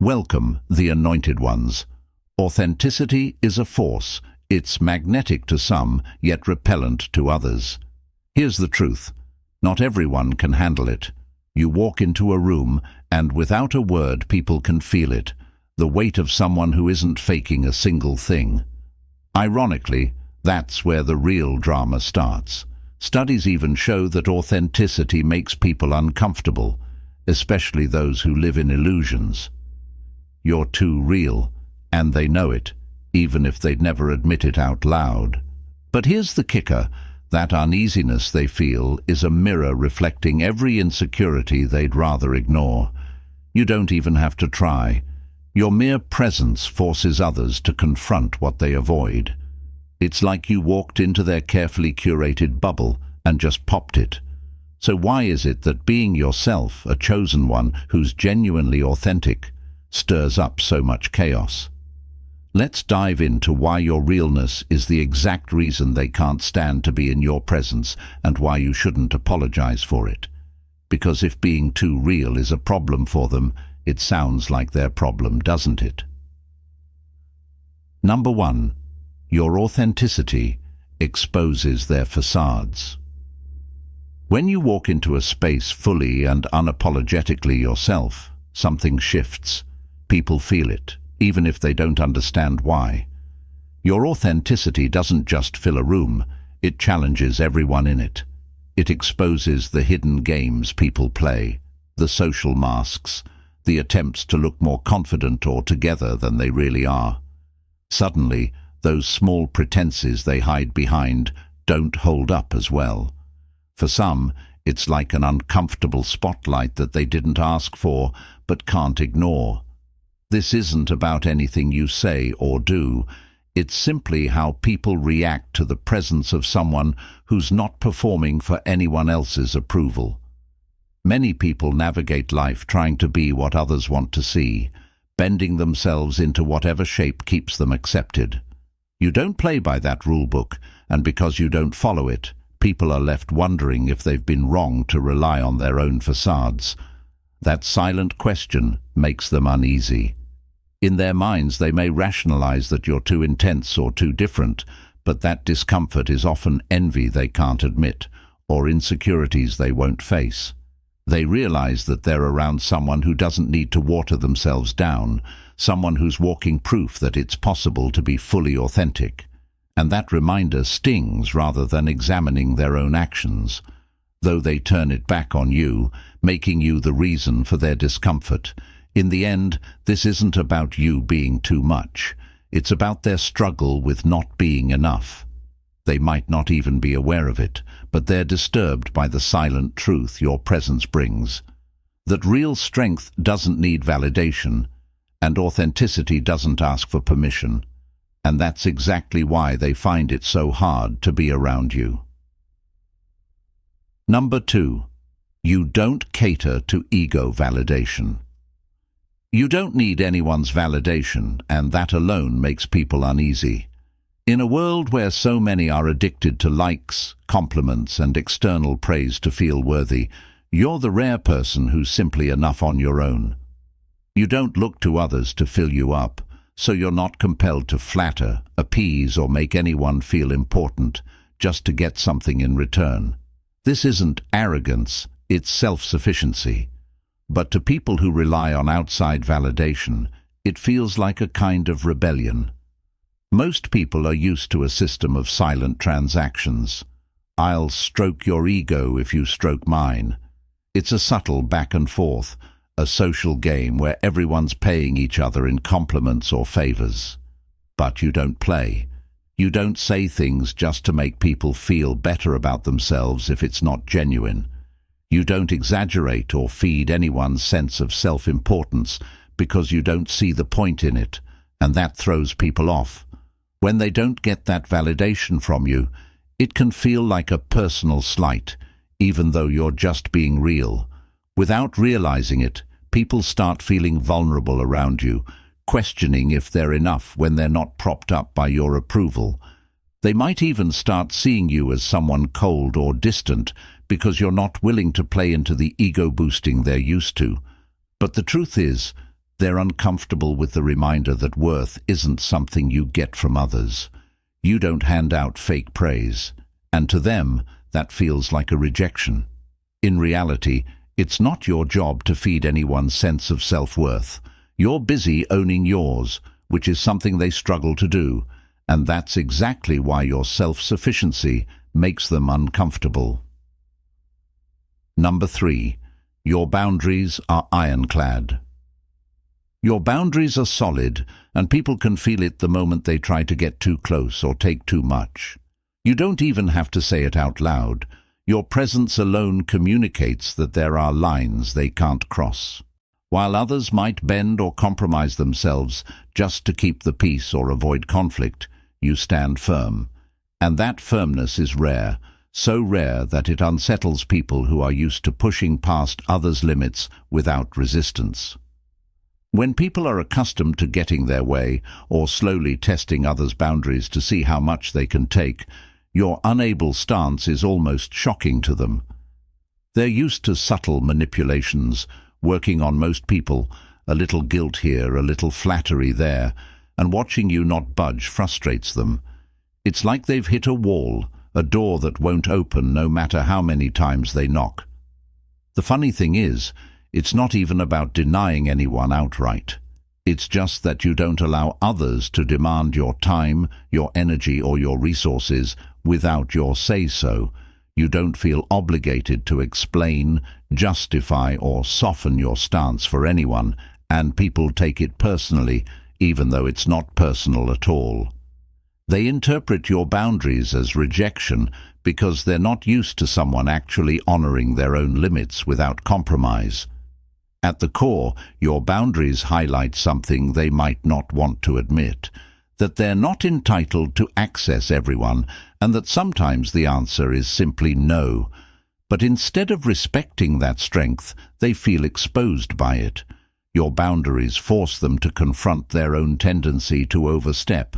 Welcome, the anointed ones. Authenticity is a force. It's magnetic to some, yet repellent to others. Here's the truth. Not everyone can handle it. You walk into a room, and without a word people can feel it. The weight of someone who isn't faking a single thing. Ironically, that's where the real drama starts. Studies even show that authenticity makes people uncomfortable, especially those who live in illusions. You're too real, and they know it, even if they'd never admit it out loud. But here's the kicker. That uneasiness they feel is a mirror reflecting every insecurity they'd rather ignore. You don't even have to try. Your mere presence forces others to confront what they avoid. It's like you walked into their carefully curated bubble and just popped it. So why is it that being yourself, a chosen one who's genuinely authentic, stirs up so much chaos? Let's dive into why your realness is the exact reason they can't stand to be in your presence and why you shouldn't apologize for it. Because if being too real is a problem for them, it sounds like their problem, doesn't it? Number 1. Your authenticity exposes their facades. When you walk into a space fully and unapologetically yourself, something shifts. People feel it, even if they don't understand why. Your authenticity doesn't just fill a room, it challenges everyone in it. It exposes the hidden games people play, the social masks, the attempts to look more confident or together than they really are. Suddenly, those small pretenses they hide behind don't hold up as well. For some, it's like an uncomfortable spotlight that they didn't ask for but can't ignore. This isn't about anything you say or do. It's simply how people react to the presence of someone who's not performing for anyone else's approval. Many people navigate life trying to be what others want to see, bending themselves into whatever shape keeps them accepted. You don't play by that rule book, and because you don't follow it, people are left wondering if they've been wrong to rely on their own facades. That silent question makes them uneasy. In their minds they may rationalize that you're too intense or too different, but that discomfort is often envy they can't admit, or insecurities they won't face. They realize that they're around someone who doesn't need to water themselves down, someone who's walking proof that it's possible to be fully authentic. And that reminder stings rather than examining their own actions, though they turn it back on you, making you the reason for their discomfort. In the end, this isn't about you being too much. It's about their struggle with not being enough. They might not even be aware of it, but they're disturbed by the silent truth your presence brings. That real strength doesn't need validation, and authenticity doesn't ask for permission. And that's exactly why they find it so hard to be around you. Number 2. You don't cater to ego validation. You don't need anyone's validation, and that alone makes people uneasy. In a world where so many are addicted to likes, compliments, and external praise to feel worthy, you're the rare person who's simply enough on your own. You don't look to others to fill you up, so you're not compelled to flatter, appease, or make anyone feel important just to get something in return. This isn't arrogance, it's self-sufficiency. But to people who rely on outside validation, it feels like a kind of rebellion. Most people are used to a system of silent transactions. I'll stroke your ego if you stroke mine. It's a subtle back and forth, a social game where everyone's paying each other in compliments or favors. But you don't play. You don't say things just to make people feel better about themselves if it's not genuine. You don't exaggerate or feed anyone's sense of self-importance because you don't see the point in it, and that throws people off. When they don't get that validation from you, it can feel like a personal slight, even though you're just being real. Without realizing it, people start feeling vulnerable around you, questioning if they're enough when they're not propped up by your approval. They might even start seeing you as someone cold or distant because you're not willing to play into the ego boosting they're used to. But the truth is, They're uncomfortable with the reminder that worth isn't something you get from others. You don't hand out fake praise, and to them, that feels like a rejection. In reality, it's not your job to feed anyone's sense of self-worth. You're busy owning yours, which is something they struggle to do, and that's exactly why your self-sufficiency makes them uncomfortable. Number 3. Your boundaries are ironclad. Your boundaries are solid, and people can feel it the moment they try to get too close or take too much. You don't even have to say it out loud. Your presence alone communicates that there are lines they can't cross. While others might bend or compromise themselves just to keep the peace or avoid conflict, you stand firm. And that firmness is rare, so rare that it unsettles people who are used to pushing past others' limits without resistance. When people are accustomed to getting their way or slowly testing others' boundaries to see how much they can take, your unable stance is almost shocking to them. They're used to subtle manipulations, working on most people, a little guilt here, a little flattery there, and watching you not budge frustrates them. It's like they've hit a wall, a door that won't open no matter how many times they knock. The funny thing is, it's not even about denying anyone outright. It's just that you don't allow others to demand your time, your energy, or your resources without your say-so. You don't feel obligated to explain, justify, or soften your stance for anyone, and people take it personally, even though it's not personal at all. They interpret your boundaries as rejection because they're not used to someone actually honoring their own limits without compromise. At the core, your boundaries highlight something they might not want to admit, that they're not entitled to access everyone, and that sometimes the answer is simply no. But instead of respecting that strength, they feel exposed by it. Your boundaries force them to confront their own tendency to overstep,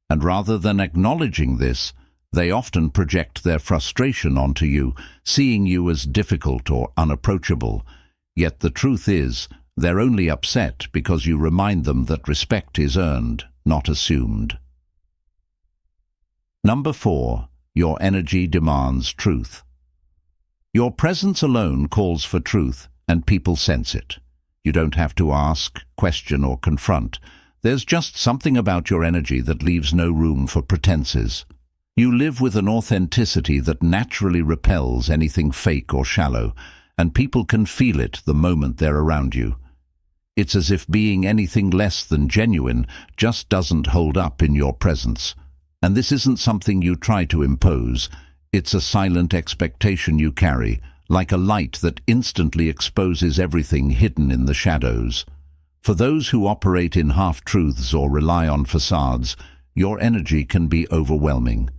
and rather than acknowledging this, they often project their frustration onto you, seeing you as difficult or unapproachable. Yet the truth is, they're only upset because you remind them that respect is earned, not assumed. Number 4. Your energy demands truth. Your presence alone calls for truth, and people sense it. You don't have to ask, question, or confront. There's just something about your energy that leaves no room for pretenses. You live with an authenticity that naturally repels anything fake or shallow, and people can feel it the moment they're around you. It's as if being anything less than genuine just doesn't hold up in your presence. And this isn't something you try to impose. It's a silent expectation you carry, like a light that instantly exposes everything hidden in the shadows. For those who operate in half-truths or rely on facades, your energy can be overwhelming.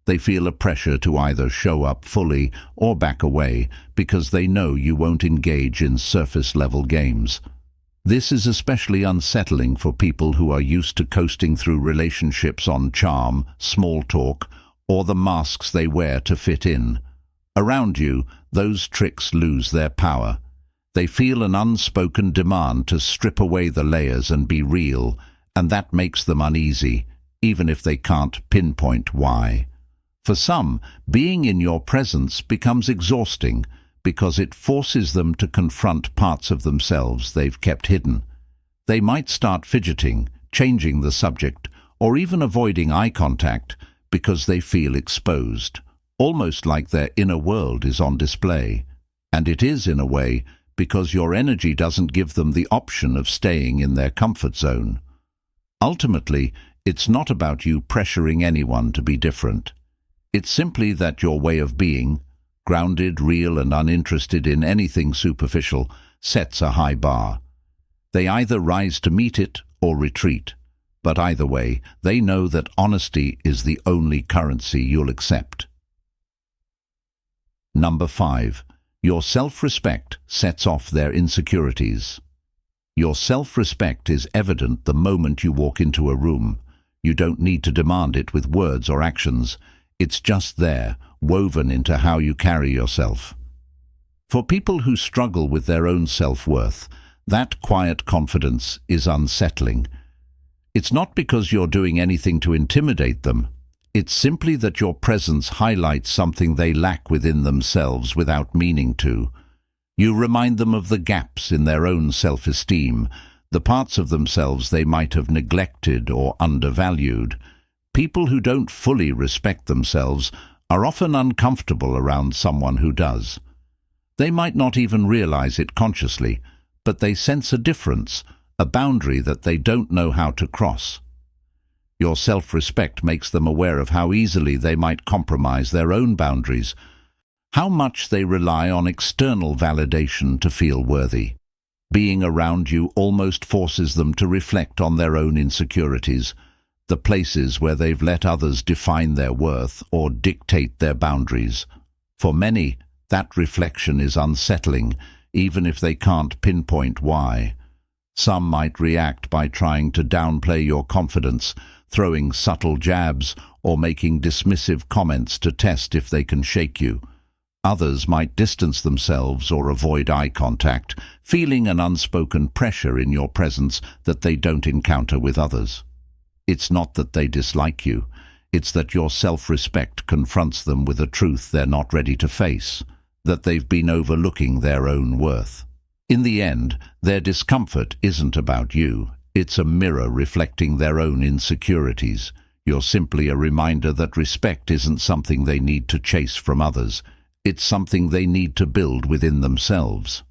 They feel a pressure to either show up fully or back away because they know you won't engage in surface-level games. This is especially unsettling for people who are used to coasting through relationships on charm, small talk, or the masks they wear to fit in. Around you, those tricks lose their power. They feel an unspoken demand to strip away the layers and be real, and that makes them uneasy, even if they can't pinpoint why. For some, being in your presence becomes exhausting because it forces them to confront parts of themselves they've kept hidden. They might start fidgeting, changing the subject, or even avoiding eye contact because they feel exposed, almost like their inner world is on display. And it is, in a way, because your energy doesn't give them the option of staying in their comfort zone. Ultimately, it's not about you pressuring anyone to be different. It's simply that your way of being, grounded, real, and uninterested in anything superficial, sets a high bar. They either rise to meet it or retreat, but either way, they know that honesty is the only currency you'll accept. Number 5. Your self-respect sets off their insecurities. Your self-respect is evident the moment you walk into a room. You don't need to demand it with words or actions. It's just there, woven into how you carry yourself. For people who struggle with their own self-worth, That quiet confidence is unsettling. It's not because you're doing anything to intimidate them. It's simply that your presence highlights something they lack within themselves without meaning to. You remind them of the gaps in their own self-esteem, the parts of themselves they might have neglected or undervalued. People who don't fully respect themselves are often uncomfortable around someone who does. They might not even realize it consciously, but they sense a difference, a boundary that they don't know how to cross. Your self-respect makes them aware of how easily they might compromise their own boundaries, how much they rely on external validation to feel worthy. Being around you almost forces them to reflect on their own insecurities, the places where they've let others define their worth or dictate their boundaries. For many, that reflection is unsettling, even if they can't pinpoint why. Some might react by trying to downplay your confidence, throwing subtle jabs, or making dismissive comments to test if they can shake you. Others might distance themselves or avoid eye contact, feeling an unspoken pressure in your presence that they don't encounter with others. It's not that they dislike you, it's that your self-respect confronts them with a truth they're not ready to face, that they've been overlooking their own worth. In the end, their discomfort isn't about you, it's a mirror reflecting their own insecurities. You're simply a reminder that respect isn't something they need to chase from others. It's something they need to build within themselves.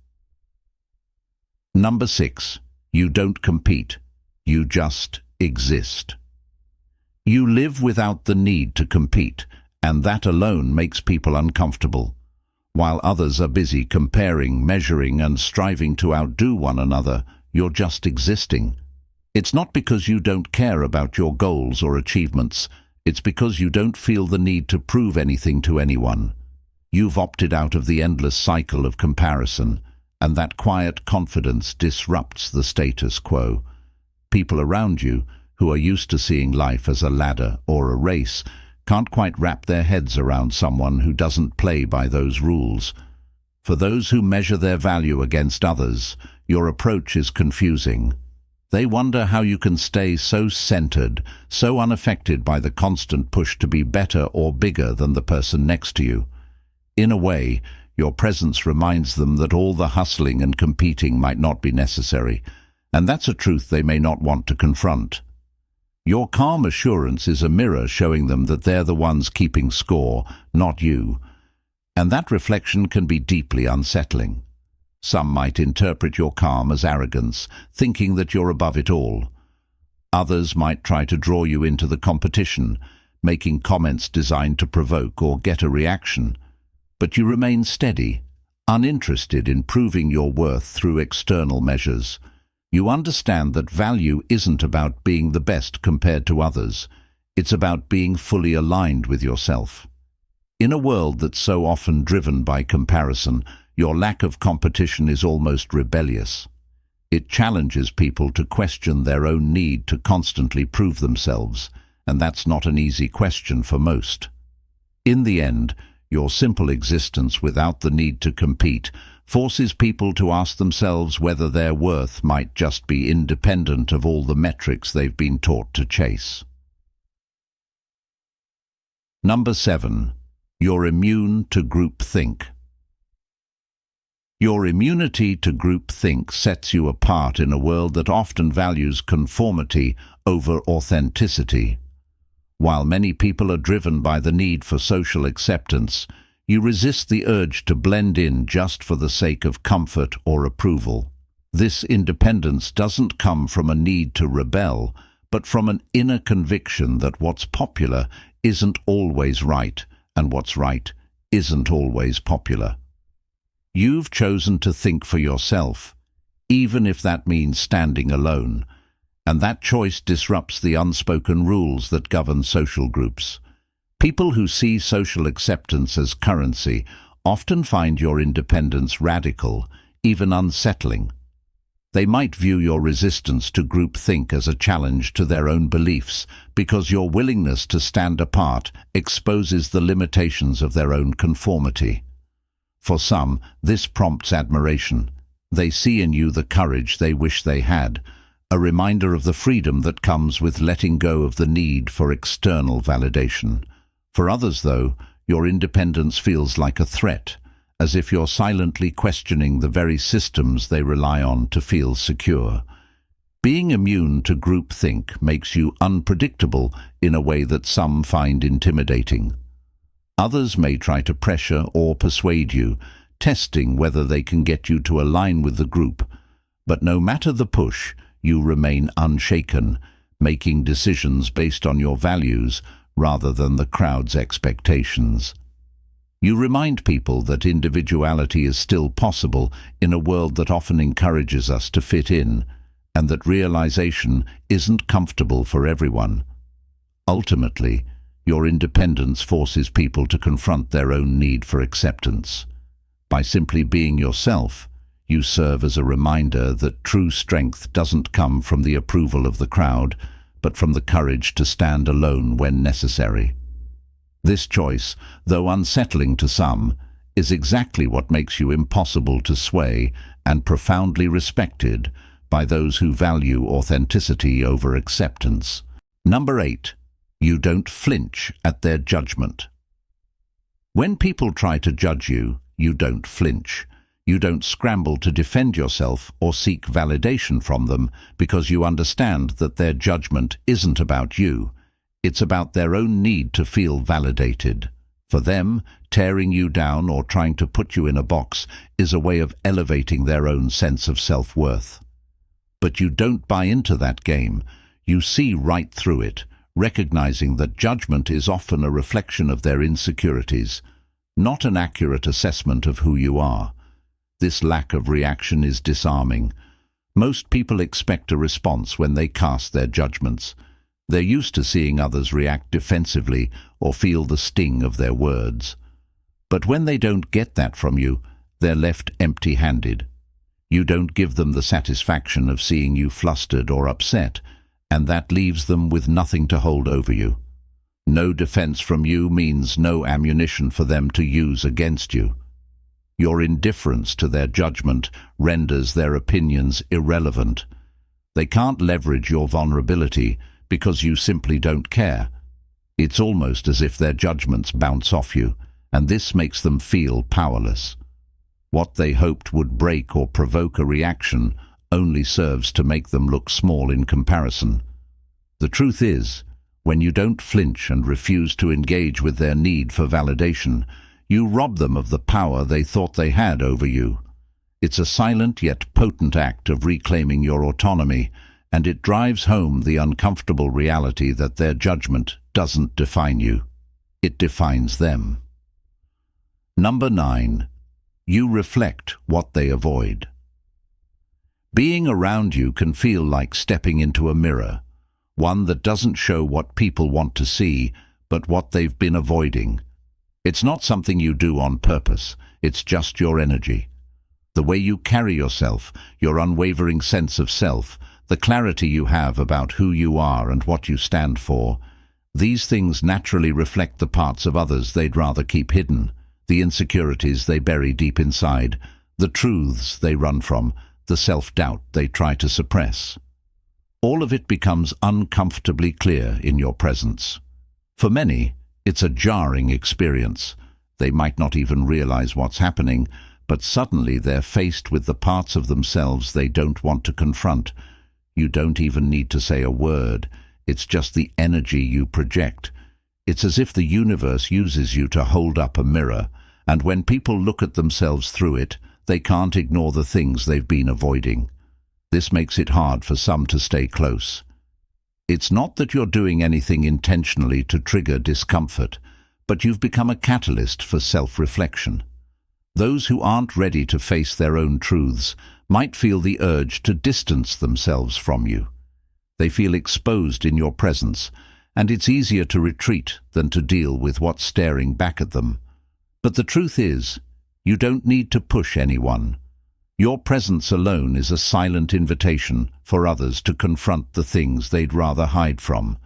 Number 6. You don't compete. You just exist. You live without the need to compete, and that alone makes people uncomfortable. While others are busy comparing, measuring, and striving to outdo one another, you're just existing. It's not because you don't care about your goals or achievements. It's because you don't feel the need to prove anything to anyone. You've opted out of the endless cycle of comparison, and that quiet confidence disrupts the status quo. People around you, who are used to seeing life as a ladder or a race, can't quite wrap their heads around someone who doesn't play by those rules. For those who measure their value against others, your approach is confusing. They wonder how you can stay so centered, so unaffected by the constant push to be better or bigger than the person next to you. In a way, your presence reminds them that all the hustling and competing might not be necessary, and that's a truth they may not want to confront. Your calm assurance is a mirror showing them that they're the ones keeping score, not you, and that reflection can be deeply unsettling. Some might interpret your calm as arrogance, thinking that you're above it all. Others might try to draw you into the competition, making comments designed to provoke or get a reaction. But you remain steady, uninterested in proving your worth through external measures. You understand that value isn't about being the best compared to others. It's about being fully aligned with yourself. In a world that's so often driven by comparison, your lack of competition is almost rebellious. It challenges people to question their own need to constantly prove themselves, and that's not an easy question for most. In the end, your simple existence without the need to compete forces people to ask themselves whether their worth might just be independent of all the metrics they've been taught to chase. Number 7. You're immune to groupthink. Your immunity to groupthink sets you apart in a world that often values conformity over authenticity. While many people are driven by the need for social acceptance, you resist the urge to blend in just for the sake of comfort or approval. This independence doesn't come from a need to rebel, but from an inner conviction that what's popular isn't always right, and what's right isn't always popular. You've chosen to think for yourself, even if that means standing alone, and that choice disrupts the unspoken rules that govern social groups. People who see social acceptance as currency often find your independence radical, even unsettling. They might view your resistance to groupthink as a challenge to their own beliefs, because your willingness to stand apart exposes the limitations of their own conformity. For some, this prompts admiration. They see in you the courage they wish they had, a reminder of the freedom that comes with letting go of the need for external validation. For others, though, your independence feels like a threat, as if you're silently questioning the very systems they rely on to feel secure. Being immune to groupthink makes you unpredictable in a way that some find intimidating. Others may try to pressure or persuade you, testing whether they can get you to align with the group. But no matter the push, you remain unshaken, making decisions based on your values rather than the crowd's expectations. You remind people that individuality is still possible in a world that often encourages us to fit in, and that realization isn't comfortable for everyone. Ultimately, your independence forces people to confront their own need for acceptance. By simply being yourself, you serve as a reminder that true strength doesn't come from the approval of the crowd, but from the courage to stand alone when necessary. This choice, though unsettling to some, is exactly what makes you impossible to sway and profoundly respected by those who value authenticity over acceptance. Number 8. You don't flinch at their judgment. When people try to judge you, you don't flinch. You don't scramble to defend yourself or seek validation from them because you understand that their judgment isn't about you. It's about their own need to feel validated. For them, tearing you down or trying to put you in a box is a way of elevating their own sense of self-worth. But you don't buy into that game. You see right through it, recognizing that judgment is often a reflection of their insecurities, not an accurate assessment of who you are. This lack of reaction is disarming. Most people expect a response when they cast their judgments. They're used to seeing others react defensively or feel the sting of their words. But when they don't get that from you, they're left empty-handed. You don't give them the satisfaction of seeing you flustered or upset, and that leaves them with nothing to hold over you. No defense from you means no ammunition for them to use against you. Your indifference to their judgment renders their opinions irrelevant. They can't leverage your vulnerability because you simply don't care. It's almost as if their judgments bounce off you, and this makes them feel powerless. What they hoped would break or provoke a reaction only serves to make them look small in comparison. The truth is, when you don't flinch and refuse to engage with their need for validation, you rob them of the power they thought they had over you. It's a silent yet potent act of reclaiming your autonomy, and it drives home the uncomfortable reality that their judgment doesn't define you. It defines them. Number 9. You reflect what they avoid. Being around you can feel like stepping into a mirror, one that doesn't show what people want to see, but what they've been avoiding. It's not something you do on purpose, it's just your energy. The way you carry yourself, your unwavering sense of self, the clarity you have about who you are and what you stand for, these things naturally reflect the parts of others they'd rather keep hidden, the insecurities they bury deep inside, the truths they run from, the self-doubt they try to suppress. All of it becomes uncomfortably clear in your presence. For many, it's a jarring experience. They might not even realize what's happening, but suddenly they're faced with the parts of themselves they don't want to confront. You don't even need to say a word. It's just the energy you project. It's as if the universe uses you to hold up a mirror, and when people look at themselves through it, they can't ignore the things they've been avoiding. This makes it hard for some to stay close. It's not that you're doing anything intentionally to trigger discomfort, but you've become a catalyst for self-reflection. Those who aren't ready to face their own truths might feel the urge to distance themselves from you. They feel exposed in your presence, and it's easier to retreat than to deal with what's staring back at them. But the truth is, you don't need to push anyone. Your presence alone is a silent invitation for others to confront the things they'd rather hide from.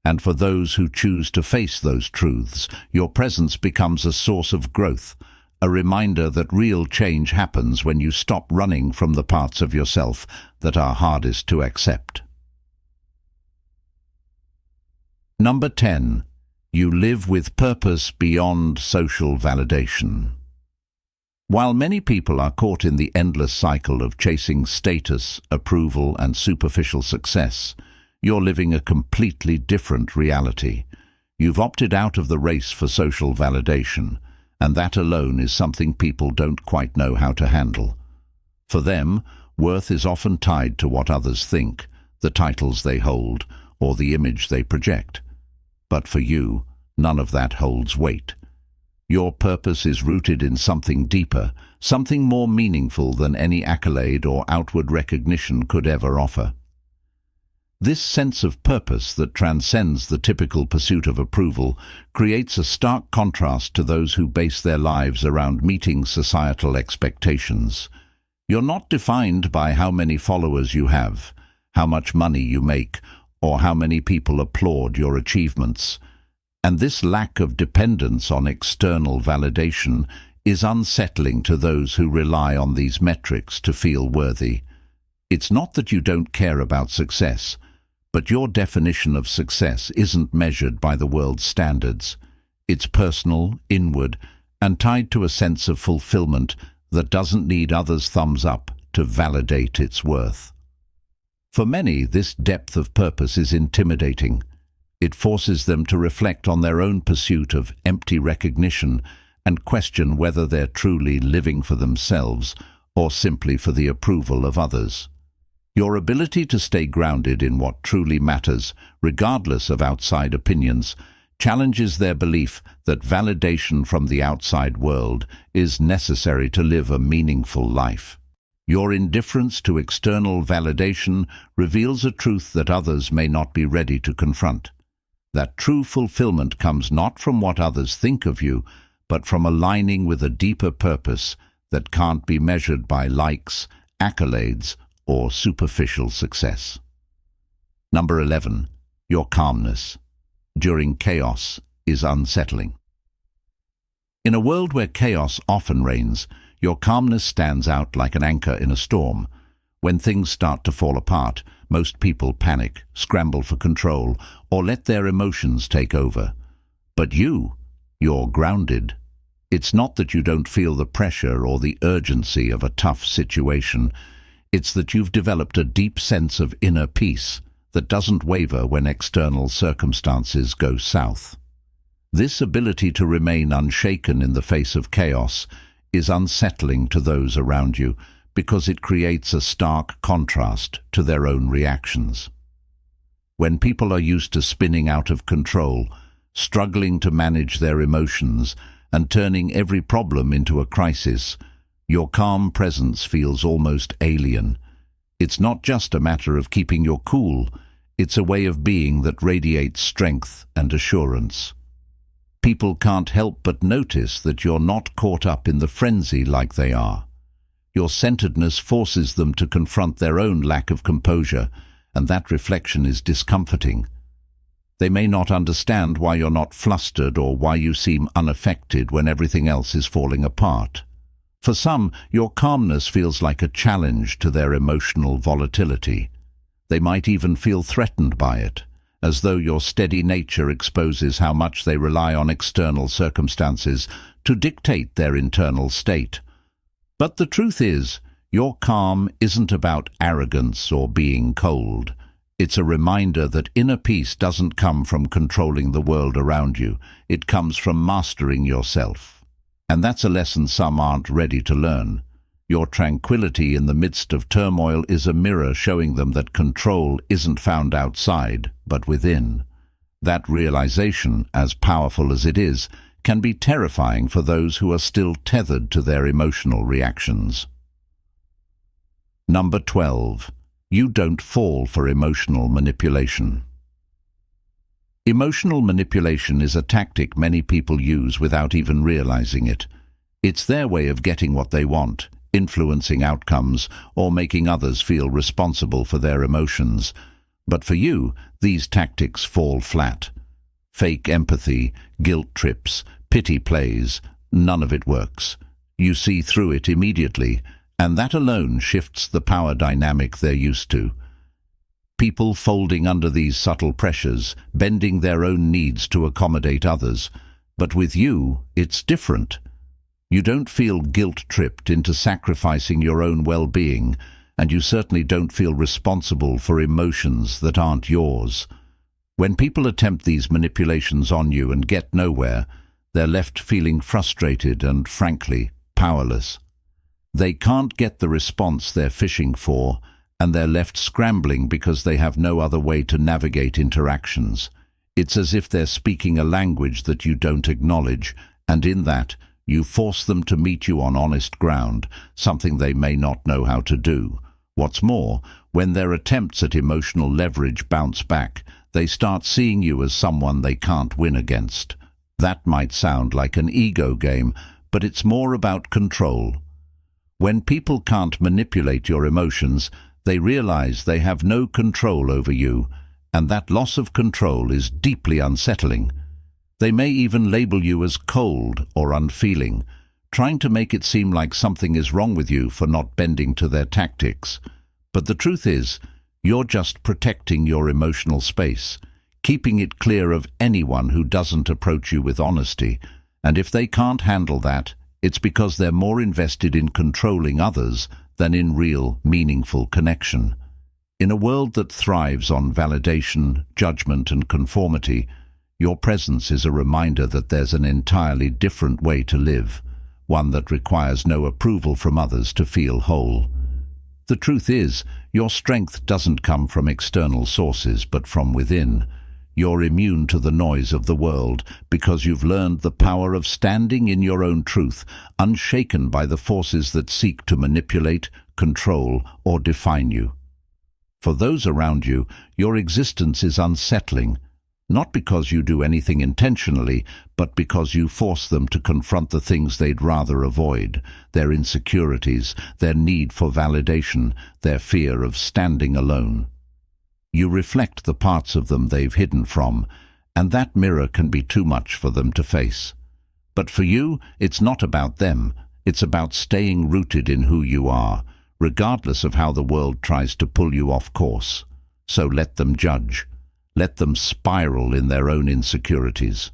And for those who choose to face those truths, your presence becomes a source of growth, a reminder that real change happens when you stop running from the parts of yourself that are hardest to accept. Number 10. You live with purpose beyond social validation. While many people are caught in the endless cycle of chasing status, approval, and superficial success, you're living a completely different reality. You've opted out of the race for social validation, and that alone is something people don't quite know how to handle. For them, worth is often tied to what others think, the titles they hold, or the image they project. But for you, none of that holds weight. Your purpose is rooted in something deeper, something more meaningful than any accolade or outward recognition could ever offer. This sense of purpose that transcends the typical pursuit of approval creates a stark contrast to those who base their lives around meeting societal expectations. You're not defined by how many followers you have, how much money you make, or how many people applaud your achievements. And this lack of dependence on external validation is unsettling to those who rely on these metrics to feel worthy. It's not that you don't care about success, but your definition of success isn't measured by the world's standards. It's personal, inward, and tied to a sense of fulfillment that doesn't need others' thumbs up to validate its worth. For many, this depth of purpose is intimidating. It forces them to reflect on their own pursuit of empty recognition and question whether they're truly living for themselves or simply for the approval of others. Your ability to stay grounded in what truly matters, regardless of outside opinions, challenges their belief that validation from the outside world is necessary to live a meaningful life. Your indifference to external validation reveals a truth that others may not be ready to confront. That true fulfillment comes not from what others think of you, but from aligning with a deeper purpose that can't be measured by likes, accolades, or superficial success. Number 11. Your calmness during chaos is unsettling. In a world where chaos often reigns, your calmness stands out like an anchor in a storm. When things start to fall apart, most people panic, scramble for control, or let their emotions take over. But you're grounded. It's not that you don't feel the pressure or the urgency of a tough situation. It's that you've developed a deep sense of inner peace that doesn't waver when external circumstances go south. This ability to remain unshaken in the face of chaos is unsettling to those around you because it creates a stark contrast to their own reactions. When people are used to spinning out of control, struggling to manage their emotions, and turning every problem into a crisis, your calm presence feels almost alien. It's not just a matter of keeping your cool, it's a way of being that radiates strength and assurance. People can't help but notice that you're not caught up in the frenzy like they are. Your centeredness forces them to confront their own lack of composure, and that reflection is discomforting. They may not understand why you're not flustered or why you seem unaffected when everything else is falling apart. For some, your calmness feels like a challenge to their emotional volatility. They might even feel threatened by it, as though your steady nature exposes how much they rely on external circumstances to dictate their internal state. But the truth is, your calm isn't about arrogance or being cold. It's a reminder that inner peace doesn't come from controlling the world around you. It comes from mastering yourself. And that's a lesson some aren't ready to learn. Your tranquility in the midst of turmoil is a mirror showing them that control isn't found outside, but within. That realization, as powerful as it is, can be terrifying for those who are still tethered to their emotional reactions. Number 12. You don't fall for emotional manipulation. Emotional manipulation is a tactic many people use without even realizing it. It's their way of getting what they want, influencing outcomes, or making others feel responsible for their emotions. But for you, these tactics fall flat. Fake empathy, guilt trips, pity plays, none of it works. You see through it immediately, and that alone shifts the power dynamic they're used to. People folding under these subtle pressures, bending their own needs to accommodate others. But with you, it's different. You don't feel guilt-tripped into sacrificing your own well-being, and you certainly don't feel responsible for emotions that aren't yours. When people attempt these manipulations on you and get nowhere, they're left feeling frustrated and, frankly, powerless. They can't get the response they're fishing for, and they're left scrambling because they have no other way to navigate interactions. It's as if they're speaking a language that you don't acknowledge, and in that, you force them to meet you on honest ground, something they may not know how to do. What's more, when their attempts at emotional leverage bounce back, they start seeing you as someone they can't win against. That might sound like an ego game, but it's more about control. When people can't manipulate your emotions, they realize they have no control over you, and that loss of control is deeply unsettling. They may even label you as cold or unfeeling, trying to make it seem like something is wrong with you for not bending to their tactics. But the truth is, you're just protecting your emotional space, keeping it clear of anyone who doesn't approach you with honesty. And if they can't handle that, it's because they're more invested in controlling others than in real, meaningful connection. In a world that thrives on validation, judgment, and conformity, your presence is a reminder that there's an entirely different way to live, one that requires no approval from others to feel whole. The truth is, your strength doesn't come from external sources, but from within. You're immune to the noise of the world because you've learned the power of standing in your own truth, unshaken by the forces that seek to manipulate, control, or define you. For those around you, your existence is unsettling, not because you do anything intentionally, but because you force them to confront the things they'd rather avoid, their insecurities, their need for validation, their fear of standing alone. You reflect the parts of them they've hidden from, and that mirror can be too much for them to face. But for you, it's not about them. It's about staying rooted in who you are, regardless of how the world tries to pull you off course. So let them judge. Let them spiral in their own insecurities.